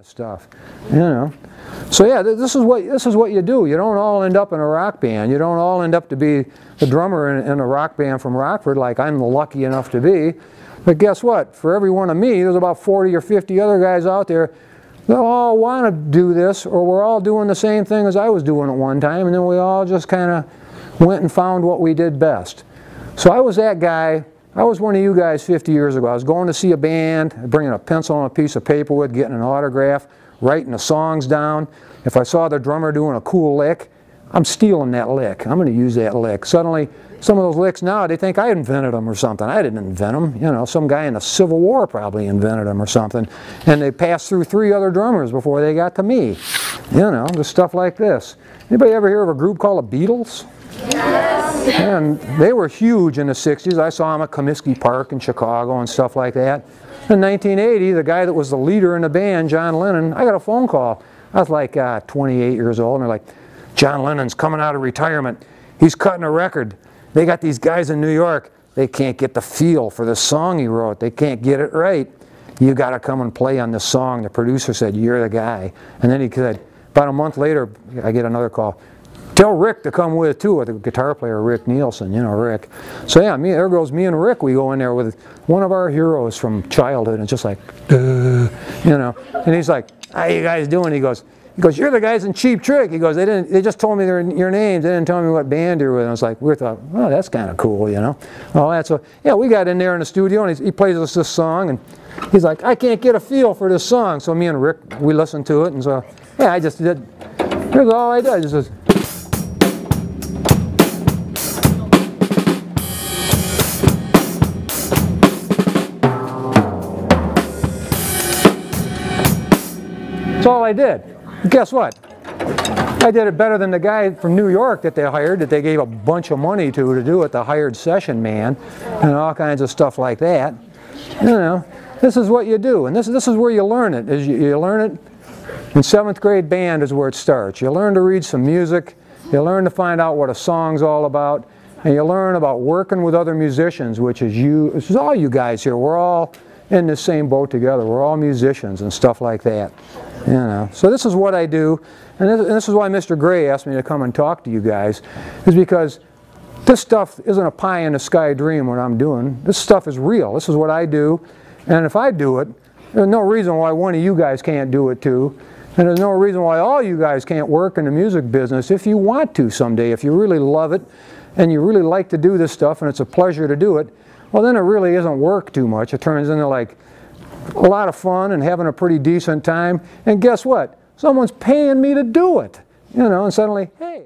stuff, you know. So yeah, this is what you do. You don't all end up in a rock band. You don't all end up to be the drummer in a rock band from Rockford like I'm lucky enough to be. But guess what? For every one of me, there's about 40 or 50 other guys out there that all want to do this, or we're all doing the same thing as I was doing at one time, and then we all just kind of went and found what we did best. So I was that guy. I was one of you guys 50 years ago. I was going to see a band, bringing a pencil and a piece of paper with, getting an autograph, writing the songs down. If I saw the drummer doing a cool lick, I'm stealing that lick. I'm going to use that lick. Suddenly, some of those licks now, they think I invented them or something. I didn't invent them. You know, some guy in the Civil War probably invented them or something. And they passed through 3 other drummers before they got to me. You know, just stuff like this. Anybody ever hear of a group called the Beatles? Yes. And they were huge in the 60s. I saw them at Comiskey Park in Chicago and stuff like that. In 1980, the guy that was the leader in the band, John Lennon, I got a phone call. I was like 28 years old, and they're like, John Lennon's coming out of retirement. He's cutting a record. They got these guys in New York. They can't get the feel for the song he wrote. They can't get it right. You got to come and play on this song. The producer said, you're the guy. And then he said, about a month later, I get another call. Tell Rick to come with too, with the guitar player Rick Nielsen, you know, Rick. So yeah, there goes me and Rick. We go in there with one of our heroes from childhood, and just like, you know. And he's like, how you guys doing? He goes, you're the guys in Cheap Trick. He goes, they just told me your names. They didn't tell me what band you're with. And I was like, we thought, oh, that's kind of cool, you know. All that. So yeah, we got in there in the studio, and he plays us this song, and he's like, I can't get a feel for this song. So me and Rick, we listened to it, and so yeah, I just did. Here's all I did. Just that's all I did. Guess what? I did it better than the guy from New York that they hired, that they gave a bunch of money to do it, the hired session man, and all kinds of stuff like that. You know, this is what you do, and this is where you learn it. You learn it in 7th grade band is where it starts. You learn to read some music, you learn to find out what a song's all about, and you learn about working with other musicians, which is all you guys here. We're all in the same boat together. We're all musicians and stuff like that. You know, so this is what I do, and this is why Mr. Gray asked me to come and talk to you guys, is because this stuff isn't a pie in the sky dream what I'm doing. This stuff is real. This is what I do, and if I do it, there's no reason why one of you guys can't do it too, and there's no reason why all you guys can't work in the music business if you want to someday. If you really love it, and you really like to do this stuff, and it's a pleasure to do it, well then it really isn't work too much. It turns into like a lot of fun and having a pretty decent time, and guess what? Someone's paying me to do it, you know, and suddenly, hey.